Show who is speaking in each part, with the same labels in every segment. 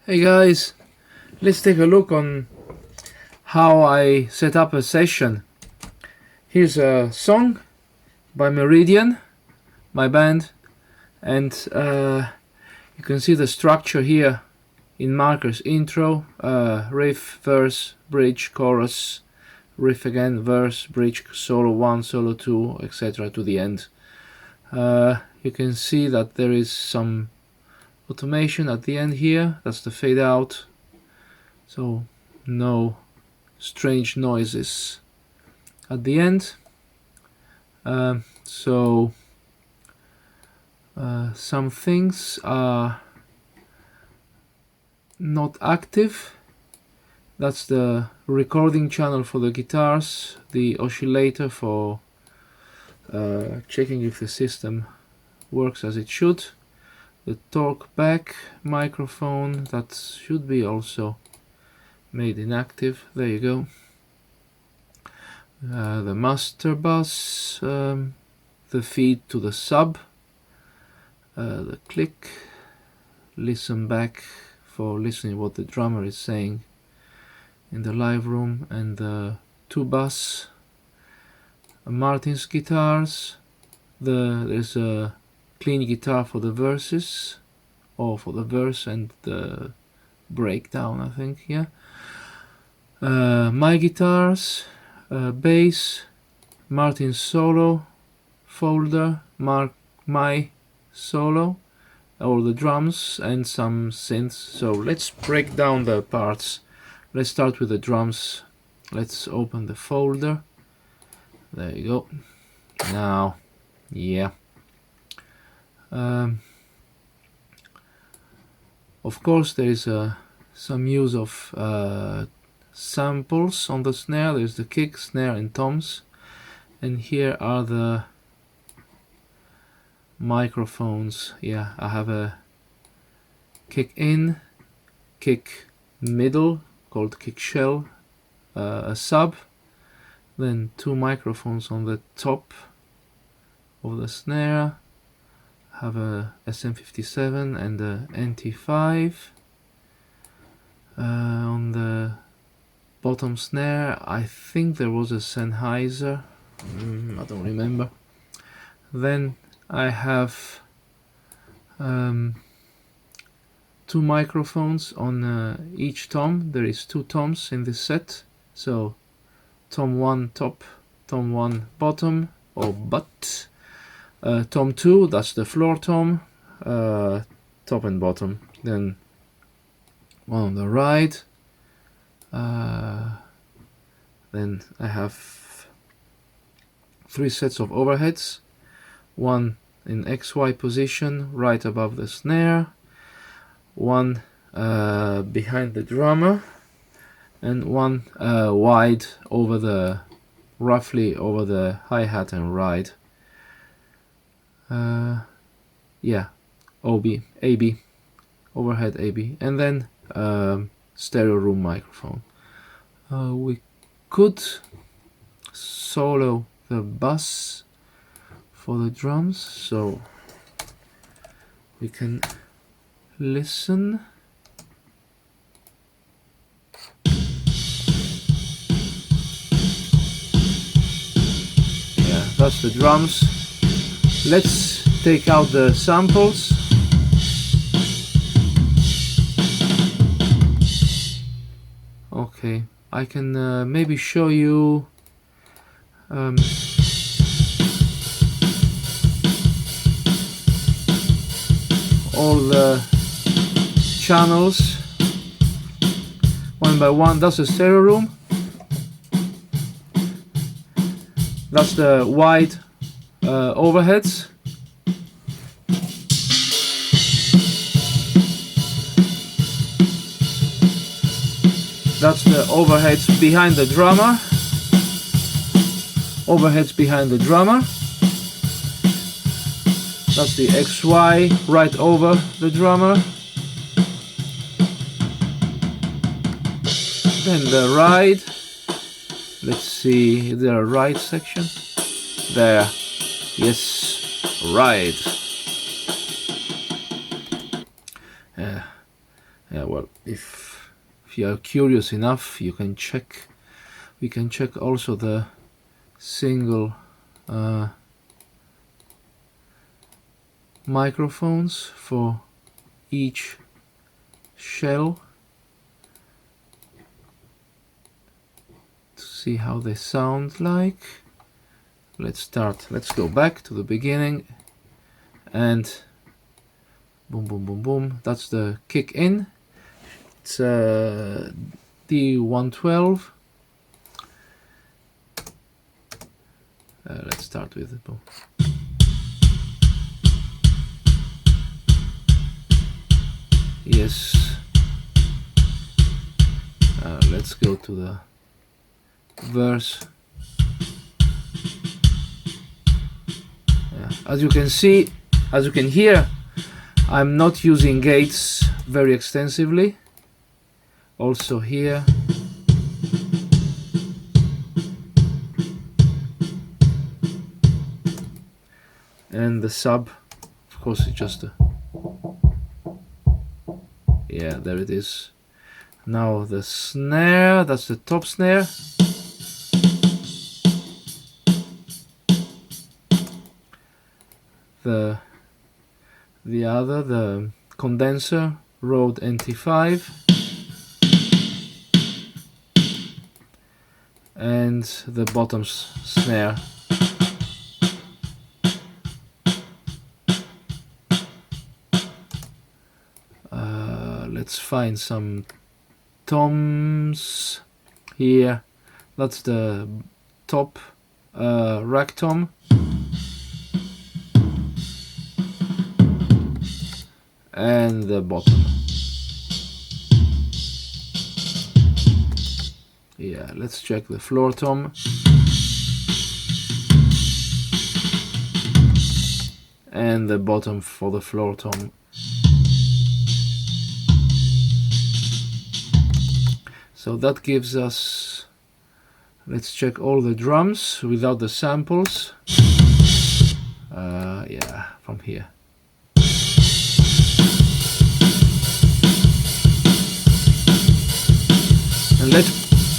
Speaker 1: Hey guys, let's take a look on how I set up a session. Here's a song by Meridian, my band, and you can see the structure here in markers: intro, riff, verse, bridge, chorus, riff again, verse, bridge, solo 1, solo 2, etc. to the end. You can see that there is some automation at the end here. That's the fade out, so no strange noises at the end. Some things are not active. That's the recording channel for the guitars, the oscillator for checking if the system works as it should, the talk back microphone that should be also made inactive. There you go. The master bus, the feed to the sub, the click, listen back for listening what the drummer is saying in the live room, and the 2 bus, Martin's guitars. There's a clean guitar for the verses, or for the verse and the breakdown, I think, yeah. My guitars, bass, Martin's solo folder, my solo, or the drums, and some synths. So let's break down the parts. Let's start with the drums. Let's open the folder. There you go. Now, yeah. Of course, there is some use of samples on the snare. There's the kick, snare, and toms, and here are the microphones. Yeah, I have a kick in, kick middle called kick shell, a sub, then 2 microphones on the top of the snare. I have a SM57 and a NT5. On the bottom snare, I think there was a Sennheiser, I don't remember. Then I have 2 microphones on each tom. There is 2 toms in this set, so tom 1 top, tom 1 bottom or butt, tom 2, that's the floor tom, top and bottom. Then one on the right. Then I have 3 sets of overheads, one in XY position right above the snare, one behind the drummer, and one wide over roughly over the hi-hat and ride. Yeah, AB, overhead AB, and then stereo room microphone. We could solo the bass for the drums, so we can listen. Yeah, that's the drums. Let's take out the samples. Okay, I can maybe show you all the channels one by one. That's the stereo room. That's the wide overheads. That's the overheads behind the drummer. Overheads behind the drummer. That's the XY right over the drummer. Then the ride. Let's see, is there a ride section? There. Yes, ride. Well, if you are curious enough, you can check. We can check also the single microphones for each shell to see how they sound like. Let's go back to the beginning, and boom, boom, boom, boom. That's the kick in. It's D112. Let's start with it. Boom. Yes. Let's go to the verse. As you can see, as you can hear, I'm not using gates very extensively. Also here. And the sub, of course, it's just a... Yeah, there it is. Now the snare, that's the top snare. The other, the condenser, Rode NT5. And the bottom snare. Let's find some toms here. That's the top rack tom. And the bottom. Yeah, let's check the floor tom. And the bottom for the floor tom. So that gives us, let's check all the drums without the samples. Yeah, from here.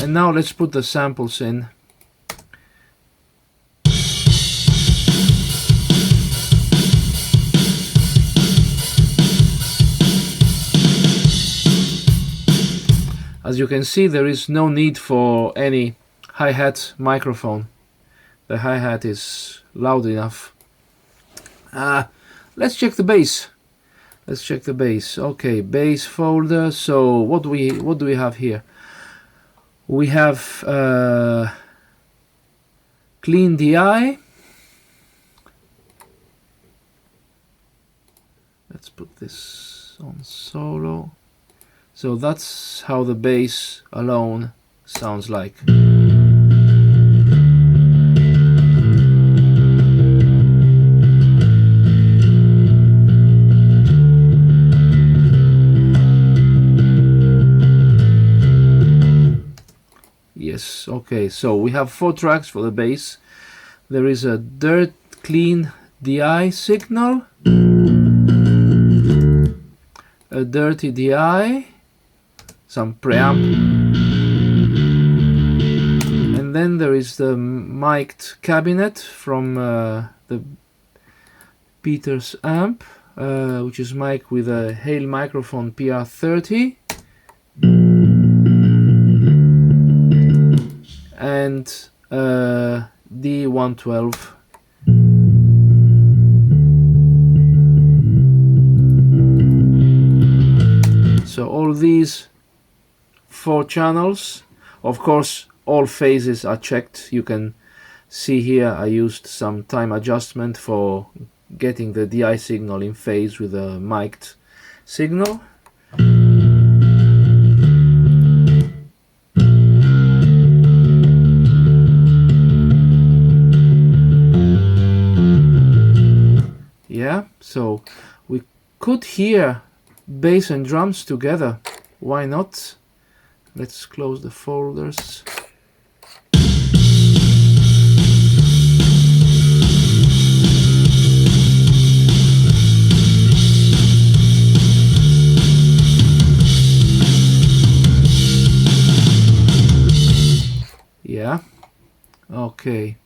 Speaker 1: And now let's put the samples in. As you can see, there is no need for any hi-hat microphone. The hi-hat is loud enough. Let's check the bass. Let's check the bass. Okay, bass folder. So what do we have here? We have clean DI. Let's put this on solo. So that's how the bass alone sounds like. Yes, okay, so we have 4 tracks for the bass. There is a dirt clean DI signal, a dirty DI, some preamp, and then there is the mic'd cabinet from the Peters amp, which is mic with a Hale microphone PR30, and D112. So all these 4 channels, of course all phases are checked. You can see here I used some time adjustment for getting the DI signal in phase with a mic'd signal. Yeah, so we could hear bass and drums together. Why not? Let's close the folders. Okay,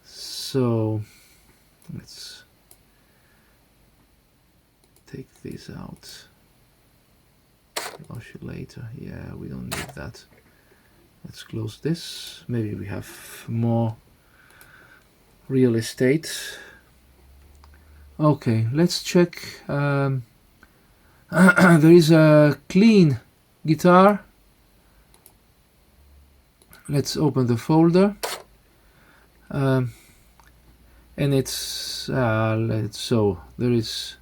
Speaker 1: so let's take this out. Oscillator, yeah, we don't need that. Let's close this. Maybe we have more real estate. Okay, let's check. There is a clean guitar. Let's open the folder. And it's so there is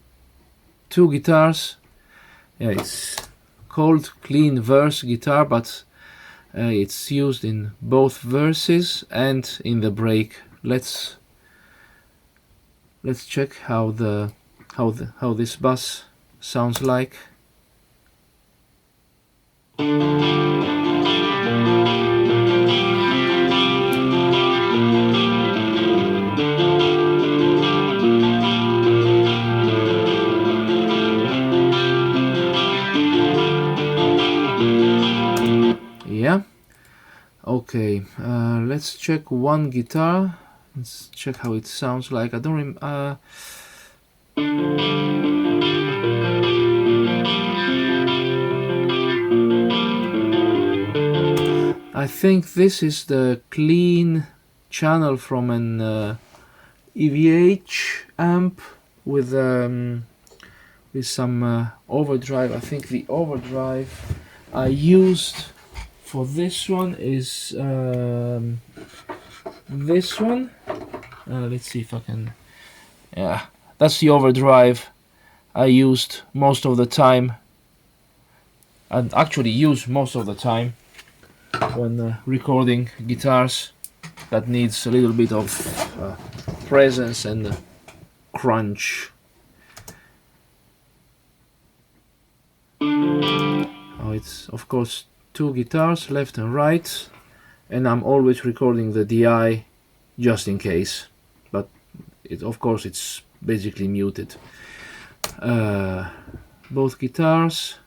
Speaker 1: two guitars. Yeah, it's called clean verse guitar, but it's used in both verses and in the break. Let's check how this bass sounds like. Yeah. Okay. Let's check one guitar. Let's check how it sounds like. I don't I think this is the clean channel from an EVH amp with some overdrive. I think the overdrive I used for this one is this one. Let's see if I can. Yeah, that's the overdrive I used most of the time, and actually use most of the time when recording guitars that needs a little bit of presence and crunch. Oh, it's of course two guitars, left and right, and I'm always recording the DI just in case, but of course it's basically muted. Both guitars.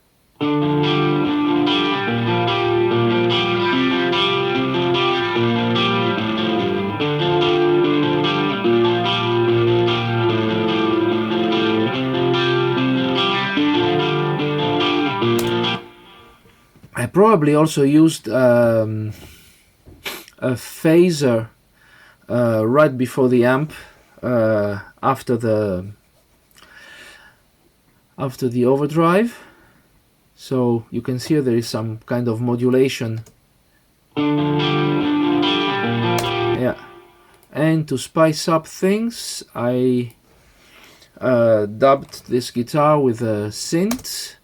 Speaker 1: I probably also used a phaser right before the amp, after the overdrive, so you can see there is some kind of modulation. Yeah, and to spice up things, I dubbed this guitar with a synth.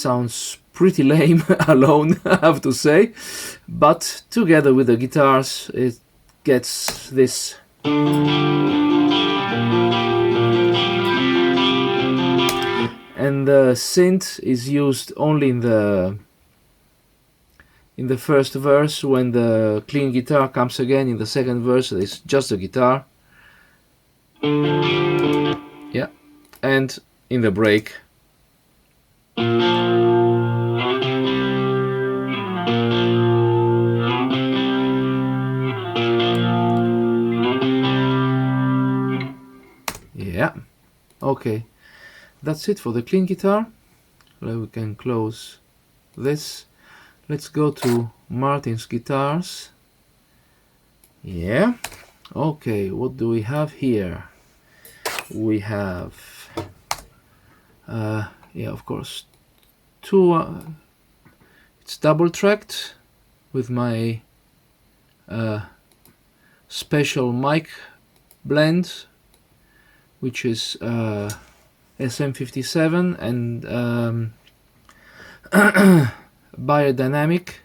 Speaker 1: Sounds pretty lame alone, I have to say, but together with the guitars it gets this. And the synth is used only in the first verse. When the clean guitar comes again in the second verse, it's just the guitar. Yeah, and in the break. Yeah, okay, that's it for the clean guitar. We can close this. Let's go to Martin's guitars. Yeah, okay, what do we have here? We have yeah, of course, two it's double tracked with my special mic blend, which is SM57 and biodynamic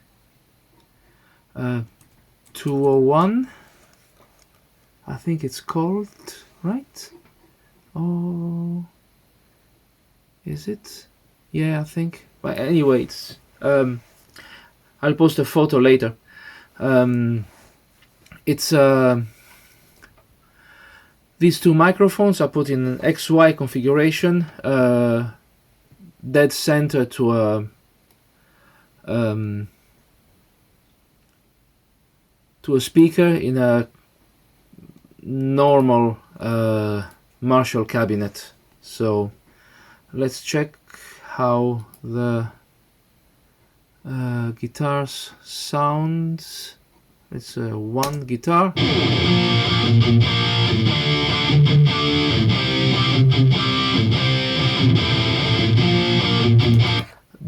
Speaker 1: 201, I think it's called, right? Oh, is it? Yeah, I think. But anyway, it's I'll post a photo later. It's these two microphones are put in an XY configuration. dead center to a speaker in a normal Marshall cabinet. So let's check how the guitars sound. It's one guitar.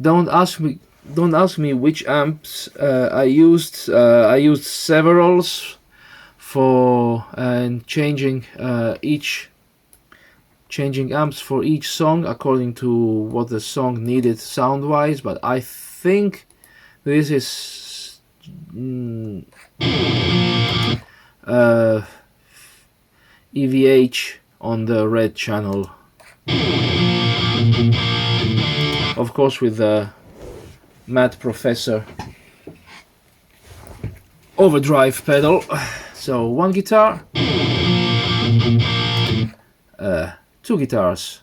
Speaker 1: Don't ask me which amps I used. I used severals for changing amps for each song according to what the song needed sound wise, but I think this is EVH on the red channel, of course with the Mad Professor overdrive pedal. So one guitar, two guitars,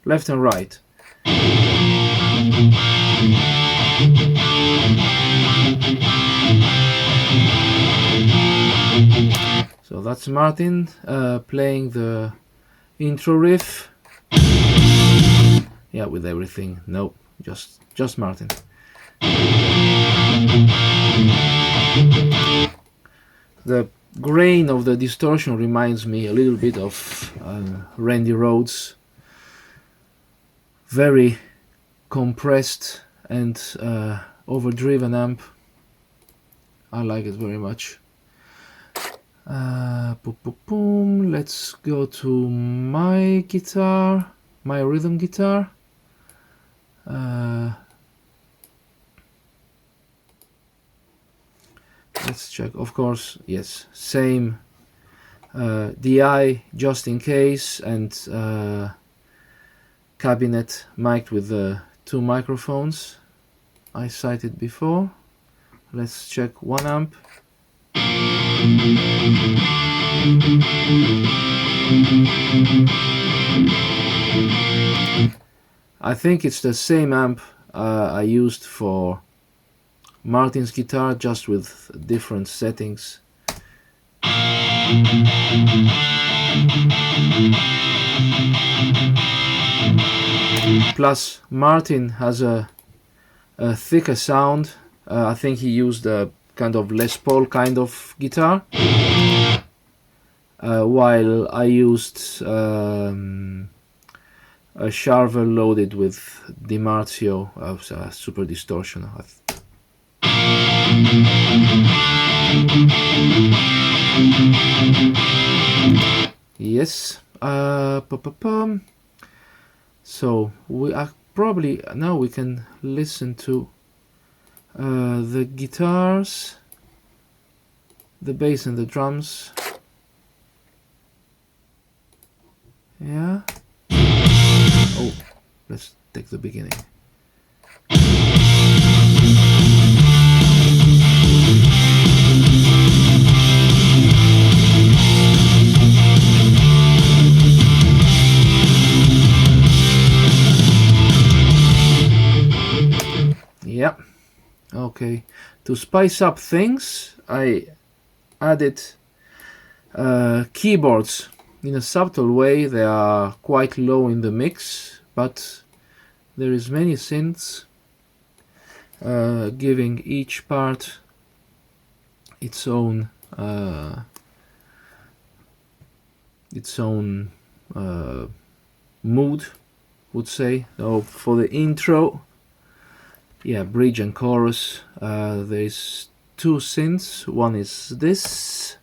Speaker 1: left and right. So that's Martin playing the intro riff. Yeah, with everything. Nope, just Martin. The grain of the distortion reminds me a little bit of Randy Rhoads. Very compressed and overdriven amp. I like it very much. Let's go to my guitar, my rhythm guitar. Let's check. Of course, yes, same DI just in case, and cabinet mic'd with the two microphones I cited before. Let's check one amp. I think it's the same amp I used for Martin's guitar, just with different settings. Plus Martin has a thicker sound. I think he used a kind of Les Paul kind of guitar, while I used a Charvel loaded with DiMarzio, super distortion. Yes. So we are probably now we can listen to the guitars, the bass and the drums. Yeah. Oh, let's take the beginning. Yeah. Okay. To spice up things, I added keyboards in a subtle way. They are quite low in the mix, but there is many synths, giving each part its own mood, would say. So for the intro, yeah, bridge and chorus, there's two synths. One is this,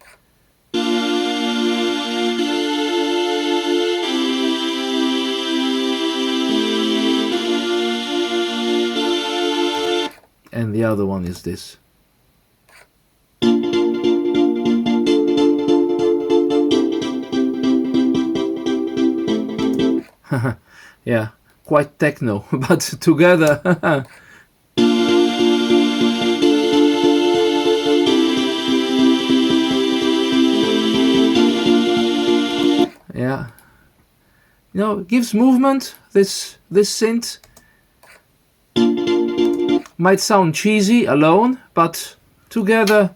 Speaker 1: and the other one is this. Yeah, quite techno, but together. Yeah, you know, it gives movement, this synth, Might sound cheesy alone, but together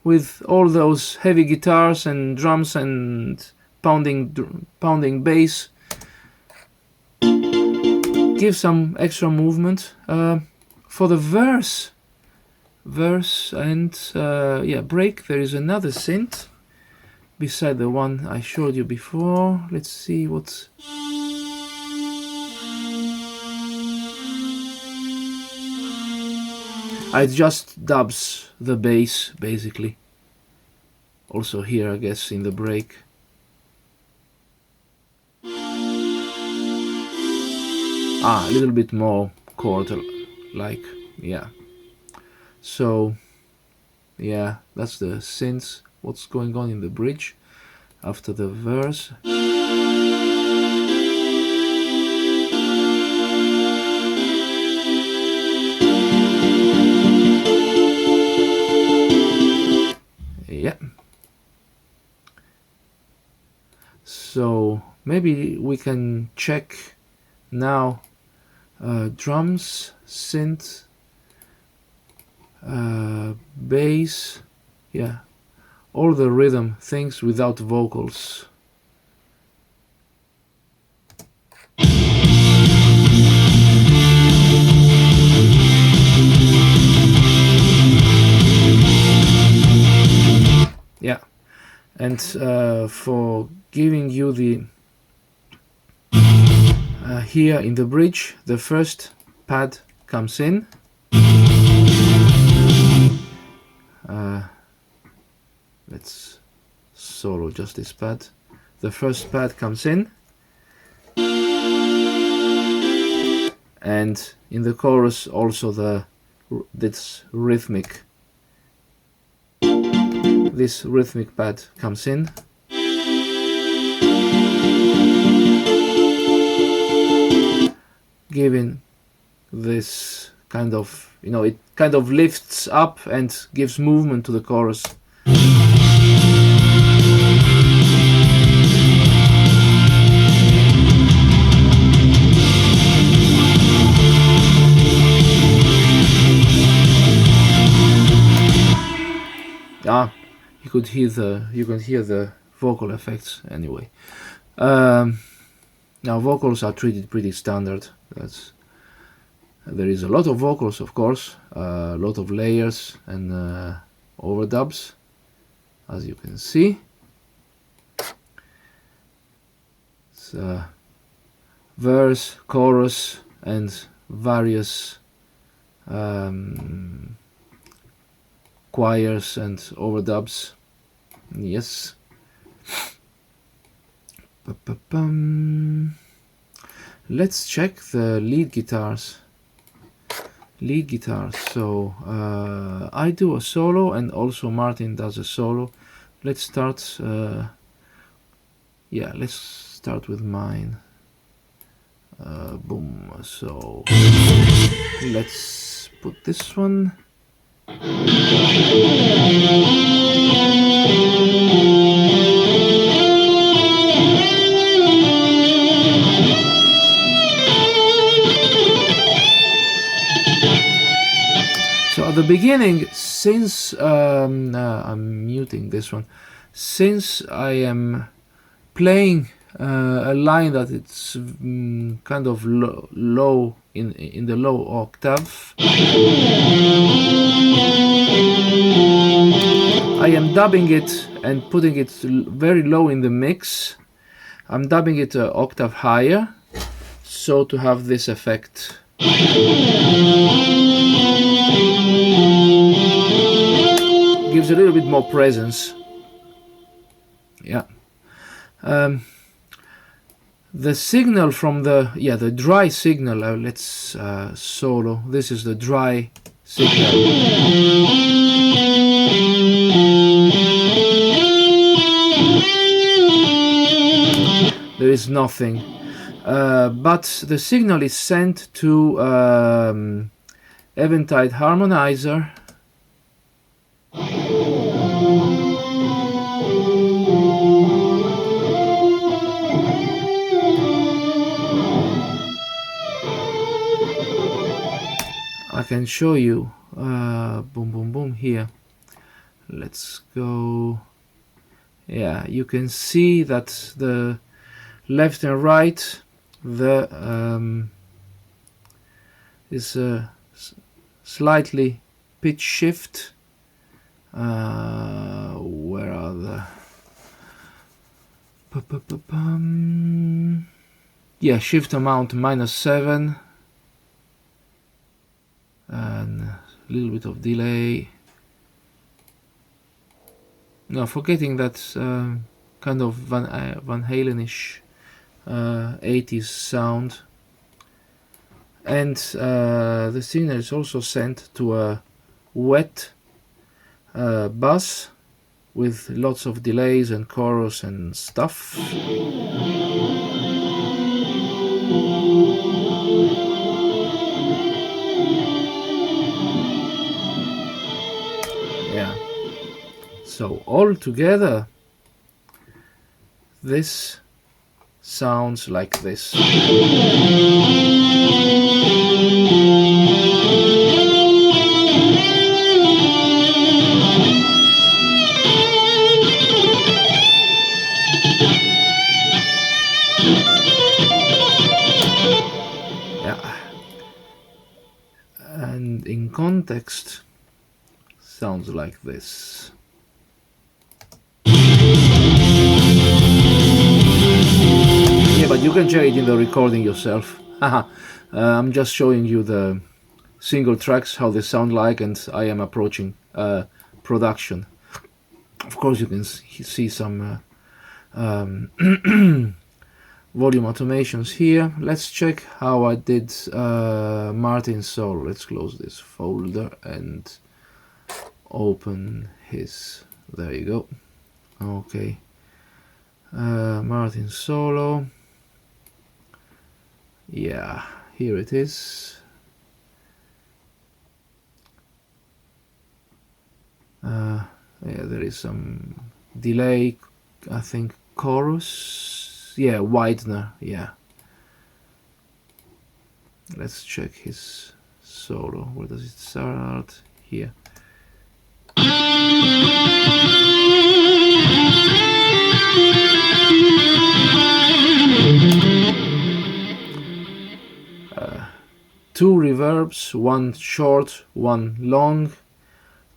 Speaker 1: with all those heavy guitars and drums and pounding bass, give some extra movement. For the verse and break, there is another synth beside the one I showed you before. Let's see what. It just dubs the bass basically. Also here, I guess, in the break. A little bit more chord like, yeah. So yeah, that's the synth. What's going on in the bridge after the verse. Yeah. So maybe we can check now drums, synth, bass, yeah, all the rhythm things without vocals. Yeah, and for giving you the here in the bridge, the first pad comes in. Let's solo just this pad. The first pad comes in, and in the chorus also this rhythmic pad comes in. Giving this kind of, it kind of lifts up and gives movement to the chorus. You can hear the vocal effects anyway. Now vocals are treated pretty standard. There is a lot of vocals, of course, a lot of layers and overdubs, as you can see. It's verse, chorus, and various choirs and overdubs. Yes. Let's check the lead guitars. So I do a solo and also Martin does a solo. Let's start let's start with mine. Boom. So let's put this one. So at the beginning, since I'm muting this one, since I am playing a line that it's kind of low in the low octave, I am dubbing it and putting it very low in the mix. I'm dubbing it an octave higher, so to have this effect. Gives a little bit more presence. Yeah. The signal from the dry signal, let's solo. This is the dry signal. There is nothing. But the signal is sent to Eventide harmonizer. can show you. Boom, boom, boom. Here, let's go. Yeah, you can see that the left and right, the is a slightly pitch shift. Where are the? Yeah, shift amount -7, and a little bit of delay. No, forgetting that kind of Van Halen-ish 80s sound. And the signal is also sent to a wet bus with lots of delays and chorus and stuff. Yeah. So all together, this sounds like this. Yeah. And in context, sounds like this. Yeah, but you can check it in the recording yourself. I'm just showing you the single tracks, how they sound like, and I am approaching production. Of course, you can see some volume automations here. Let's check how I did Martin solo. Let's close this folder and open his. There you go. Okay. Martin solo. Yeah, here it is. Yeah, there is some delay, I think chorus. Yeah, Widener. Yeah. Let's check his solo. Where does it start? Here. Two reverbs, one short, one long,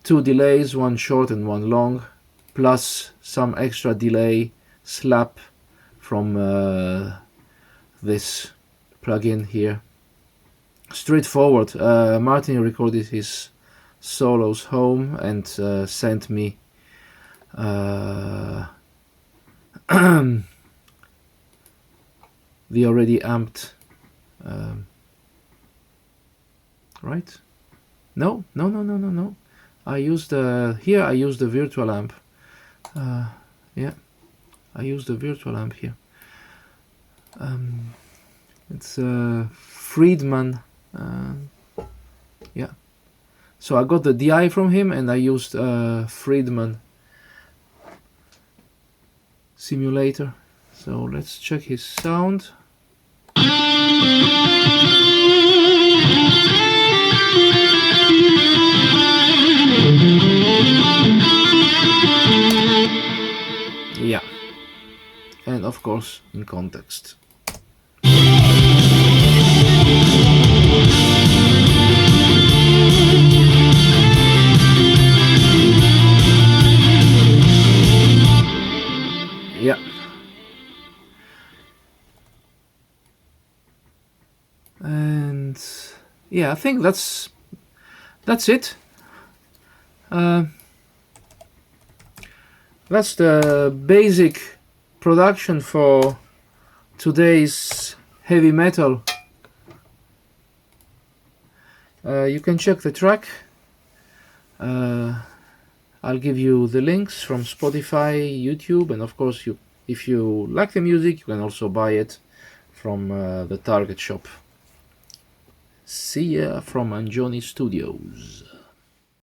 Speaker 1: two delays, one short and one long, plus some extra delay slap from this plugin here. Straightforward. Martin recorded his solos home and sent me the already amped right? No. I used here. I used the virtual amp. Yeah, I used the virtual amp here. It's Friedman. Yeah. So I got the DI from him, and I used Friedman simulator. So let's check his sound. Yeah, and of course in context. Yeah. And yeah, I think that's it. That's the basic production for today's heavy metal. You can check the track. I'll give you the links from Spotify, YouTube, and of course, if you like the music, you can also buy it from the Target shop. See ya from Anjoni Studios.